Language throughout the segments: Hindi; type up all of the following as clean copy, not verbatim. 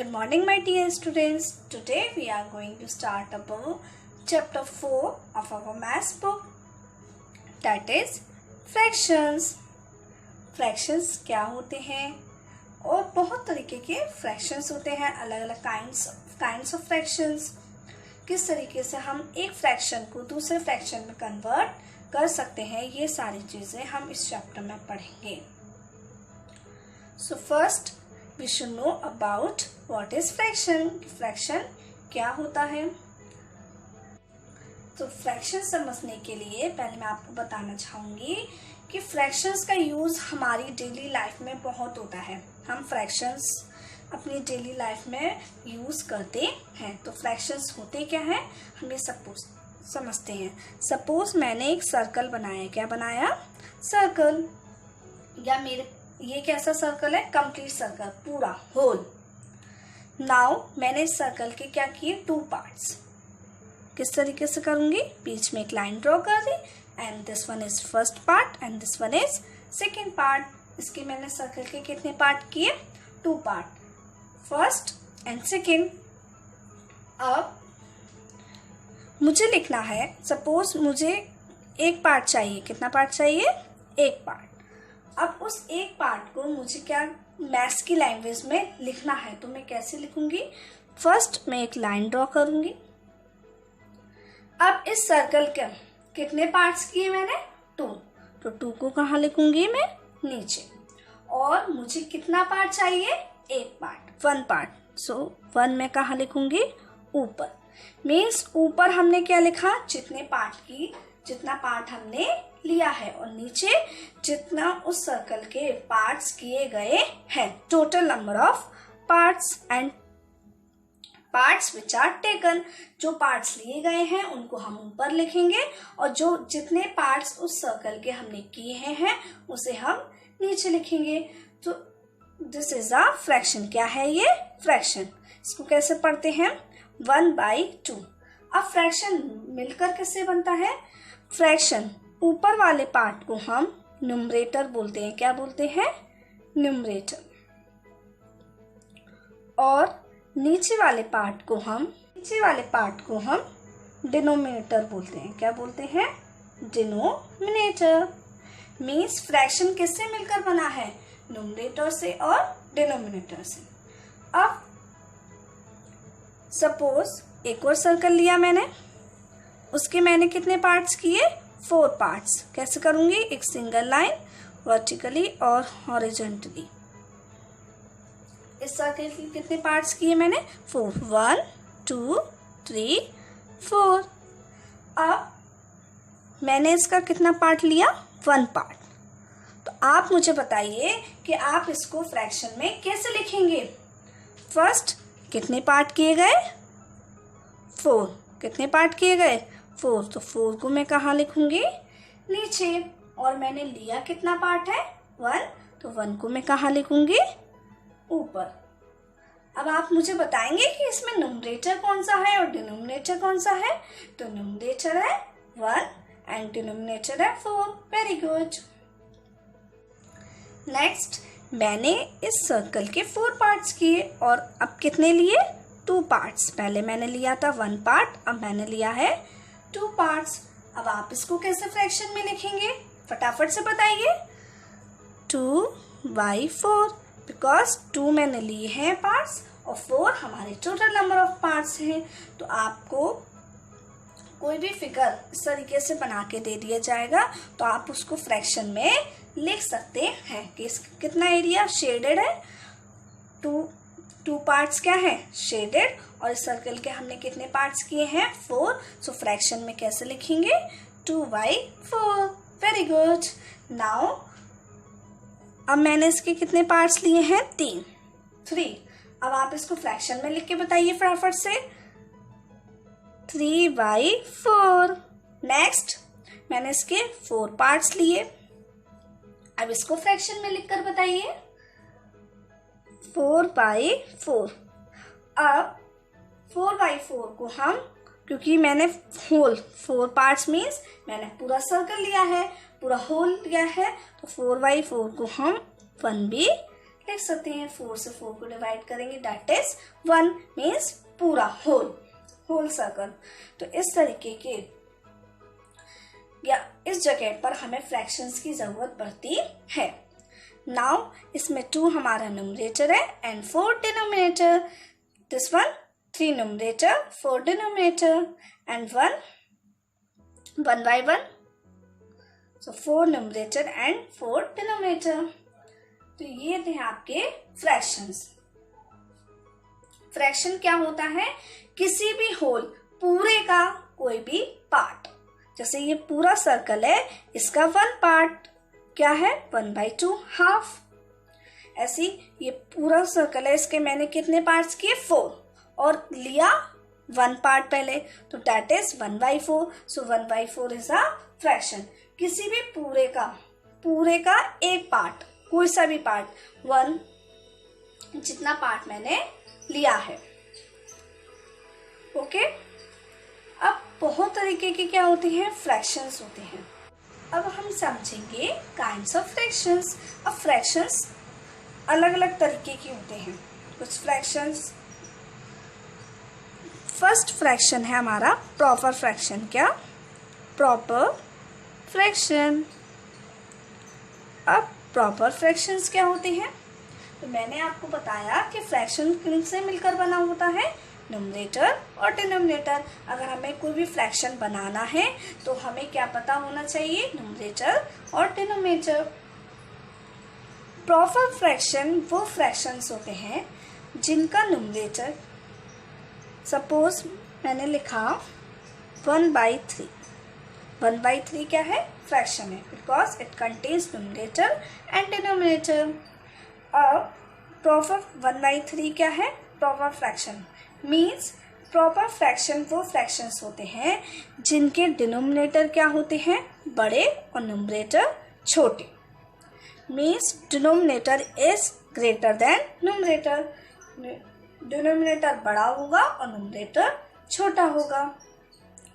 Good morning, my dear students. Today we are going to start about chapter 4 of our maths book, that is fractions. Fractions क्या होते हैं और बहुत तरीके के fractions होते हैं, अलग अलग kinds of fractions. किस तरीके से हम एक fraction को दूसरे fraction में convert कर सकते हैं, ये सारी चीजें हम इस chapter में पढ़ेंगे. So first we should know about what is fraction. Fraction क्या होता है. तो फ्रैक्शन समझने के लिए पहले मैं आपको बताना चाहूंगी कि फ्रैक्शंस का यूज हमारी डेली लाइफ में बहुत होता है. हम फ्रैक्शंस अपनी डेली लाइफ में यूज करते हैं. तो फ्रैक्शंस होते क्या हैं, हम ये सपोज समझते हैं. सपोज मैंने एक सर्कल बनाया. क्या बनाया? सर्कल. या मेरे ये कैसा सर्कल है? कंप्लीट सर्कल, पूरा होल. नाउ मैंने इस सर्कल के क्या किए? 2 पार्ट्स. किस तरीके से करूंगी? बीच में एक लाइन ड्रॉ कर दी and this one is first part and this one is second part. इसके मैंने सर्कल के कितने पार्ट किए? 2 पार्ट, फर्स्ट एंड सेकेंड. अब मुझे लिखना है, सपोज मुझे एक पार्ट चाहिए. कितना पार्ट चाहिए? एक पार्ट. अब उस एक पार्ट को मुझे क्या मैथ्स की लैंग्वेज में लिखना है, तो मैं कैसे लिखूंगी? फर्स्ट मैं एक लाइन ड्रॉ करूंगी. अब इस सर्कल के कितने पार्ट्स किए मैंने? 2. तो 2 को कहाँ लिखूंगी मैं? नीचे. और मुझे कितना पार्ट चाहिए? एक पार्ट, 1 पार्ट. सो 1 मैं कहाँ लिखूंगी? ऊपर. मीन्स ऊपर हमने क्या लिखा? जितना पार्ट हमने लिया है, और नीचे जितना उस सर्कल के पार्ट्स किए गए हैं. Total number of parts and parts which are taken. जो पार्ट्स लिए गए हैं उनको हम ऊपर लिखेंगे, और जो जितने पार्ट्स उस सर्कल के हमने किए हैं उसे हम नीचे लिखेंगे. तो दिस इज अ फ्रैक्शन. क्या है ये? फ्रैक्शन. इसको कैसे पढ़ते हैं? 1/2. अब फ्रैक्शन मिलकर किससे बनता है? फ्रैक्शन ऊपर वाले पार्ट को हम न्यूमरेटर बोलते हैं. क्या बोलते हैं? न्यूमरेटर. और नीचे वाले पार्ट को हम डिनोमिनेटर बोलते हैं. क्या बोलते हैं? डिनोमिनेटर. मीन्स फ्रैक्शन किससे मिलकर बना है? न्यूमरेटर से और डिनोमिनेटर से. अब सपोज एक और सर्कल लिया मैंने, उसके मैंने कितने पार्ट्स किए? 4 पार्ट्स. कैसे करूंगी? एक सिंगल लाइन वर्टिकली और हॉरिजॉन्टली. इस सर्कल के कितने पार्ट्स किए मैंने? 4. 1 2 3 4. अब मैंने इसका कितना पार्ट लिया? 1 पार्ट. तो आप मुझे बताइए कि आप इसको फ्रैक्शन में कैसे लिखेंगे. फर्स्ट कितने पार्ट किए गए? 4. कितने पार्ट किए गए? 4. तो 4 को मैं कहाँ लिखूंगी? नीचे. और मैंने लिया कितना पार्ट है? 1. तो 1 को मैं कहाँ लिखूंगी? ऊपर. अब आप मुझे बताएंगे कि इसमें न्यूमरेटर कौन सा है और डिनोमिनेटर कौन सा है. तो न्यूमरेटर है 1 एंड डिनोमिनेटर है 4. Very good. नेक्स्ट मैंने इस सर्कल के 4 पार्ट्स किए, और अब कितने लिए? 2 पार्ट्स. पहले मैंने लिया था 1 पार्ट, अब मैंने लिया है 2 पार्ट्स. अब आप इसको कैसे फ्रैक्शन में लिखेंगे? फटाफट से बताइए. 2/4. बिकॉज 2 मैंने लिए हैं पार्ट्स और 4 हमारे टोटल नंबर ऑफ पार्ट्स हैं. तो आपको कोई भी फिगर इस तरीके से बना के दे दिया जाएगा, तो आप उसको फ्रैक्शन में लिख सकते हैं कि कितना एरिया शेडेड है. 2 पार्ट्स क्या है? शेडेड. और इस सर्कल के हमने कितने पार्ट्स किए हैं? 4. सो फ्रैक्शन में कैसे लिखेंगे? 2/4. Very good. नाउ अब मैंने इसके कितने पार्ट्स लिए हैं? 3. अब आप इसको फ्रैक्शन में लिख के बताइए फटाफट से. 3/4. नेक्स्ट मैंने इसके 4 पार्ट्स लिए. अब इसको फ्रैक्शन में लिखकर बताइए. 4/4. अब 4/4 को हम, क्योंकि मैंने होल 4 पार्ट्स मीन्स मैंने पूरा सर्कल लिया है, पूरा होल लिया है, तो 4/4 को हम 1 भी लिख सकते हैं। 4 से 4 को डिवाइड करेंगे, दैट इज 1 मीन्स पूरा होल सर्कल। तो इस तरीके के या इस जगह पर हमें फ्रैक्शंस की जरूरत पड़ती है। नाउ इसमें 2 हमारा न्यूमरेटर है and 4 denominator. This one 3 numerator 4 denominator and 1 by 1, so 4 numerator and 4 denominator. तो ये थे आपके फ्रैक्शंस। फ्रैक्शन क्या होता है? किसी भी होल पूरे का कोई भी पार्ट। जैसे ये पूरा सर्कल है, इसका 1 पार्ट क्या है? 1/2 हाफ। ऐसी ये पूरा सर्कल है, इसके मैंने कितने पार्ट्स किए? 4 और लिया 1 पार्ट पहले, तो that is 1/4। So 1/4 is a fraction. किसी भी पूरे का एक पार्ट, कोई सा भी पार्ट, 1 जितना पार्ट मैंने लिया है। ओके, अब बहुत तरीके के क्या होते हैं? फ्रैक्शंस होते हैं। अब हम समझेंगे काइंड्स ऑफ फ्रैक्शंस। अब फ्रैक्शंस अलग अलग तरीके के होते हैं। कुछ फ्रैक्शंस, फर्स्ट फ्रैक्शन है हमारा प्रॉपर फ्रैक्शन। क्या? Proper fraction. अब प्रॉपर फ्रैक्शंस क्या होते हैं? तो मैंने आपको बताया कि फ्रैक्शन किनसे मिलकर बना होता है? न्यूमरेटर और डिनोमिनेटर। अगर हमें कोई भी फ्रैक्शन बनाना है तो हमें क्या पता होना चाहिए? न्यूमरेटर और डिनोमिनेटर। प्रॉपर फ्रैक्शन वो फ्रैक्शंस होते हैं जिनका न्यूमरेटर, सपोज मैंने लिखा 1/3। 1/3 क्या है? फ्रैक्शन है, because it contains numerator and denominator. अब प्रॉपर 1/3 क्या है? Proper fraction means proper fraction वो फ्रैक्शंस होते हैं जिनके डिनोमिनेटर क्या होते हैं? बड़े और न्यूमरेटर छोटे। Means denominator is greater than numerator. Denominator बड़ा होगा और न्यूमरेटर छोटा होगा।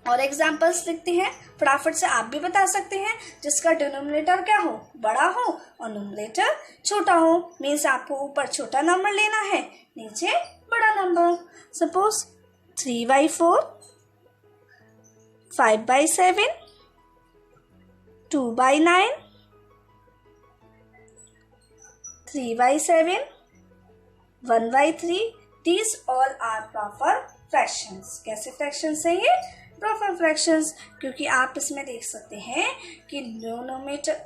और एग्जांपल्स लिखते हैं, फटाफट से आप भी बता सकते हैं। जिसका डिनोमिनेटर क्या हो? बड़ा हो और न्यूमरेटर छोटा हो। मीन्स आपको ऊपर छोटा नंबर लेना है, नीचे बड़ा number. Suppose 3/4, 5/7, 2/9, 3/7, 1/3। These all are proper fractions। कैसे फ्रैक्शंस है ये? Proper fractions. क्योंकि आप इसमें देख सकते हैं कि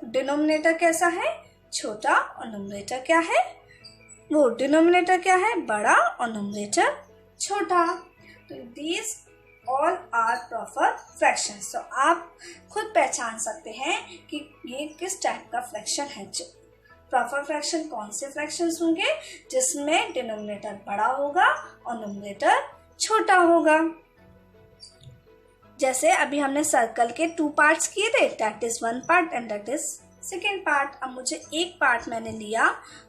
डिनोमिनेटर कैसा है? छोटा और न्यूमरेटर क्या है? वो डिनोमिनेटर क्या है? बड़ा और न्यूमरेटर छोटा। तो these all are proper fractions। तो आप खुद पहचान सकते हैं कि ये किस टाइप का फ्रैक्शन है। प्रॉपर फ्रैक्शन कौन से फ्रैक्शंस होंगे? जिसमें डिनोमिनेटर बड़ा होगा और न्यूमरेटर छोटा होगा। जैसे अभी हमने सर्कल के 2 पार्ट्स किए थे, that is 1 part and that is second part. अब मुझे एक पार्ट मैंने लिया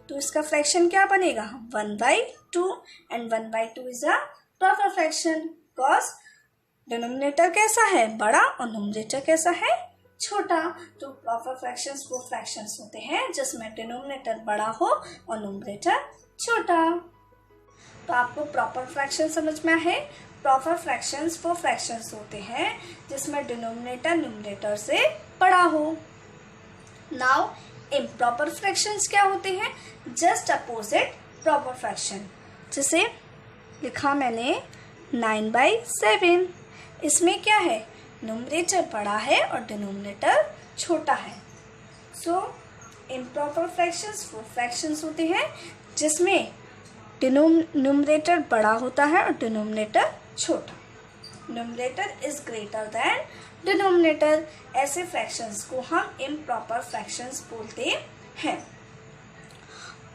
तो इसका फ्रैक्शन क्या बनेगा? 1/2 and 1/2 is a proper fraction because denominator कैसा है? बड़ा और न्यूमरेटर कैसा है? छोटा। तो प्रॉपर फ्रैक्शंस वो फ्रैक्शंस होते हैं जिसमें डिनोमिनेटर बड़ा हो और न्यूमरेटर छोटा। तो आपको प्रॉपर फ्रैक्शन समझ में आए? प्रॉपर फ्रैक्शंस वो फ्रैक्शंस होते हैं जिसमें डिनोमिनेटर न्यूमरेटर से बड़ा हो। नाउ इम्प्रॉपर फ्रैक्शंस क्या होते हैं? Just opposite proper fraction. जैसे लिखा मैंने 9/7। इसमें क्या है? न्यूमरेटर बड़ा है और डिनोमिनेटर छोटा है। सो इम्प्रॉपर फ्रैक्शंस वो फ्रैक्शंस होते हैं जिसमें न्यूमरेटर बड़ा होता है और डिनोमिनेटर छोटा। Numerator is greater than denominator. ऐसे फ्रैक्शंस को हम इम्प्रॉपर फ्रैक्शंस बोलते हैं।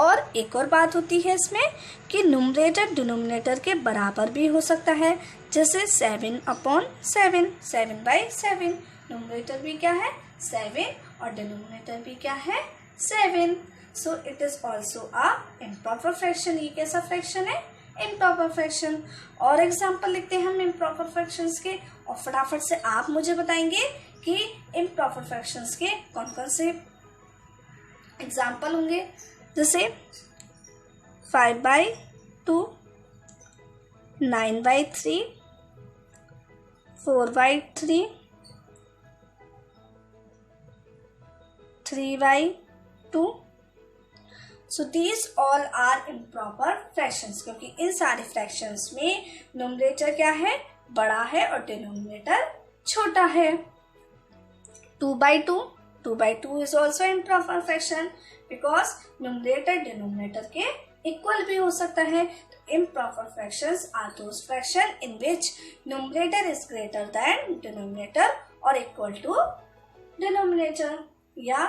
और एक और बात होती है इसमें कि न्यूमरेटर डिनोमिनेटर के बराबर भी हो सकता है। जैसे 7/7, 7/7। न्यूमरेटर भी क्या है? 7 और डिनोमिनेटर भी क्या है? 7। So it is also a improper fraction. ये कैसा फ्रैक्शन है? Improper fraction. और एग्जाम्पल लिखते हैं हम इम्प्रॉपर फ्रैक्शंस के, और फटाफट से आप मुझे बताएंगे कि इम्प्रॉपर फ्रैक्शंस के कौन कौन से एग्जाम्पल होंगे। जैसे 5/2, 9/3, 4/3, 3/2. So these all are improper fractions, क्योंकि इन सारे फ्रैक्शंस में न्यूमरेटर क्या है, बड़ा है और डिनोमिनेटर छोटा है. 2/2, 2/2 is also improper fraction because numerator denominator के इक्वल भी हो सकता है. Improper fractions are those fractions in which numerator is greater than denominator or equal to denominator, या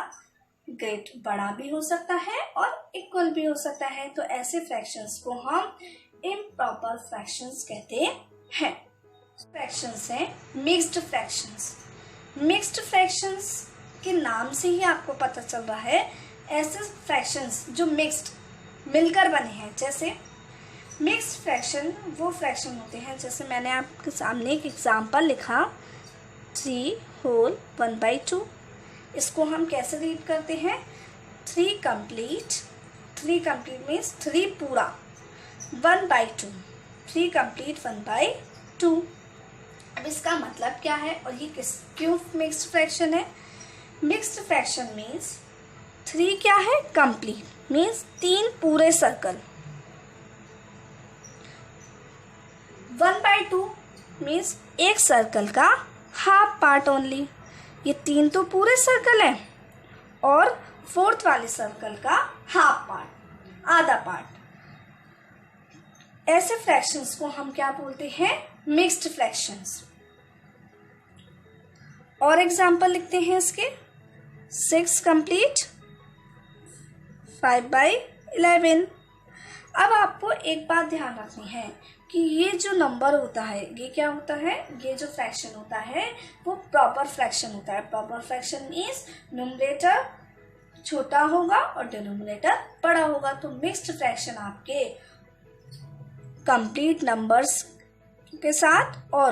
ग्रेट बड़ा भी हो सकता है और इक्वल भी हो सकता है. तो ऐसे फ्रैक्शंस को हम इम्प्रॉपर फ्रैक्शंस कहते हैं. फ्रैक्शंस हैं मिक्स्ड फ्रैक्शंस. मिक्स्ड फ्रैक्शंस के नाम से ही आपको पता चल रहा है ऐसे फ्रैक्शंस जो मिक्स्ड मिलकर बने हैं. जैसे मिक्स्ड फ्रैक्शन वो फ्रैक्शन होते हैं, जैसे मैंने आपके सामने एक एग्जांपल लिखा 3 होल 1/2. इसको हम कैसे रीड करते हैं, 3 कंप्लीट. 3 कंप्लीट मीन्स 3 पूरा. 1/2, 3 कंप्लीट 1/2. अब इसका मतलब क्या है और ये क्यों मिक्स्ड फ्रैक्शन है. मिक्स्ड फ्रैक्शन मीन्स 3 क्या है, कंप्लीट मीन्स 3 पूरे सर्कल. 1/2 मीन्स एक सर्कल का हाफ पार्ट ओनली. ये 3 तो पूरे सर्कल है और 4th वाले सर्कल का हाफ पार्ट, आधा पार्ट. ऐसे फ्रैक्शंस को हम क्या बोलते हैं, मिक्स्ड फ्रैक्शंस. और एग्जांपल लिखते हैं इसके 6 कंप्लीट 5/11. अब आपको एक बात ध्यान रखनी है कि ये जो नंबर होता है, ये क्या होता है, ये जो फ्रैक्शन होता है वो प्रॉपर फ्रैक्शन होता है. प्रॉपर फ्रैक्शन मीन्स न्यूमरेटर छोटा होगा और डिनोमिनेटर बड़ा होगा. तो मिक्स्ड फ्रैक्शन आपके कंप्लीट नंबर्स के साथ और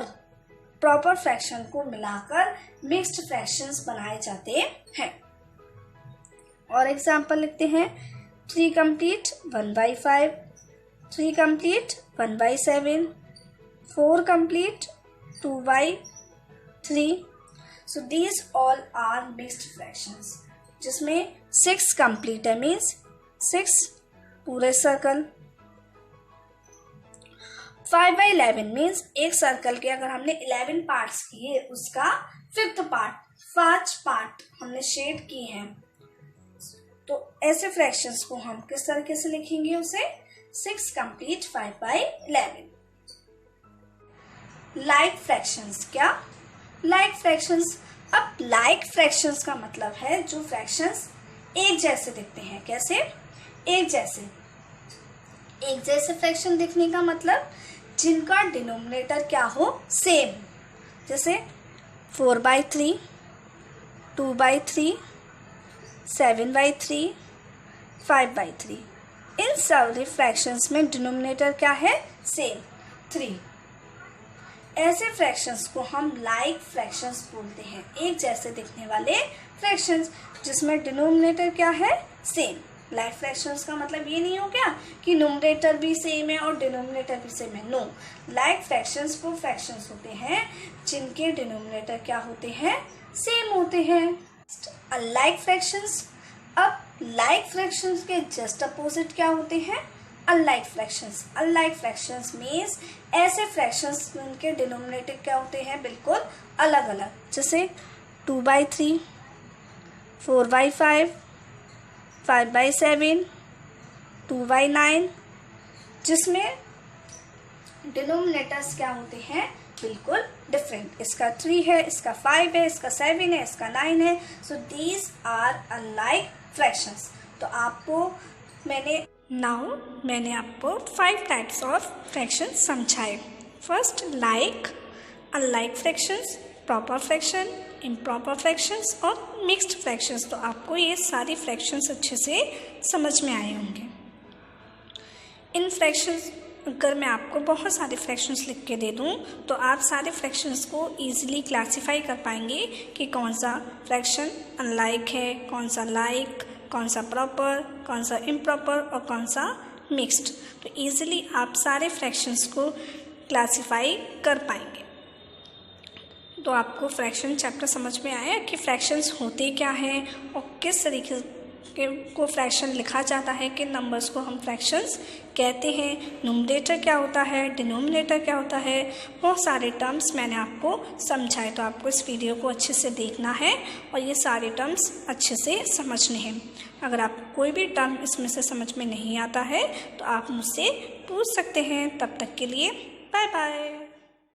प्रॉपर फ्रैक्शन को मिलाकर मिक्स्ड फ्रैक्शंस बनाए जाते हैं. और एग्जांपल लिखते हैं 3 complete 1/5, 3 complete 1/7, 4 complete 2/3. So these all are mixed fractions, जिसमें 6 कंप्लीट है मीन्स 6 पूरे सर्कल. 5/11 मीन्स एक सर्कल के अगर हमने 11 पार्ट्स किए उसका 5th पार्ट, 5 पार्ट हमने शेड किए हैं. तो ऐसे फ्रैक्शंस को हम किस तरीके से लिखेंगे, उसे 6 कंप्लीट 5/11. Like fractions. क्या लाइक फ्रैक्शंस. अब लाइक फ्रैक्शंस का मतलब है जो फ्रैक्शंस एक जैसे दिखते हैं. कैसे, एक जैसे. एक जैसे फ्रैक्शन दिखने का मतलब जिनका डिनोमिनेटर क्या हो, सेम. जैसे 4/3, 2/3, 7/3, 5/3. इन सारे फ्रैक्शंस में डिनोमिनेटर क्या है, सेम 3. ऐसे फ्रैक्शंस को हम लाइक फ्रैक्शंस बोलते हैं, एक जैसे दिखने वाले फ्रैक्शंस जिसमें डिनोमिनेटर क्या है, सेम. लाइक फ्रैक्शंस का मतलब ये नहीं हो क्या कि न्यूमरेटर भी सेम है और डिनोमिनेटर भी सेम है. नो, लाइक फ्रैक्शंस वो फ्रैक्शंस होते हैं जिनके डिनोमिनेटर क्या होते हैं, सेम होते हैं. Unlike fractions. अब लाइक फ्रैक्शंस के जस्ट अपोजिट क्या होते हैं, unlike fractions. Unlike fractions means ऐसे फ्रैक्शंस जिनके डिनोमिनेटर क्या होते हैं, बिल्कुल अलग अलग. जैसे 2/3, 4/5, 5/7, 2/9, जिसमें डिनोमिनेटर्स क्या होते हैं, बिल्कुल डिफरेंट. इसका 3 है, इसका 5 है, इसका 7 है, इसका 9 है. So these are unlike fractions. तो आपको मैंने आपको 5 टाइप्स ऑफ फ्रैक्शंस समझाए. First like, unlike fractions, proper fraction, improper fractions और मिक्स्ड फ्रैक्शंस. तो आपको ये सारी फ्रैक्शंस अच्छे से समझ में आए होंगे. इन फ्रैक्शंस अगर मैं आपको बहुत सारे फ्रैक्शंस लिख के दे दूं तो आप सारे फ्रैक्शंस को ईजिली क्लासीफाई कर पाएंगे कि कौन सा फ्रैक्शन अनलाइक है, कौन सा लाइक, कौन सा प्रॉपर, कौन सा इम्प्रॉपर और कौन सा मिक्स्ड। तो ईजिली आप सारे फ्रैक्शंस को क्लासिफाई कर पाएंगे। तो आपको फ्रैक्शन चैप्टर समझ में आया कि फ्रैक्शंस होते क्या हैं और किस तरीके को फ्रैक्शन लिखा जाता है, किन नंबर्स को हम फ्रैक्शंस कहते हैं, न्यूमरेटर क्या होता है, डिनोमिनेटर क्या होता है, बहुत सारे टर्म्स मैंने आपको समझाए। तो आपको इस वीडियो को अच्छे से देखना है और ये सारे टर्म्स अच्छे से समझने हैं। अगर आपको कोई भी टर्म इसमें से समझ में नहीं आता है तो आप मुझसे पूछ सकते हैं। तब तक के लिए बाय बाय।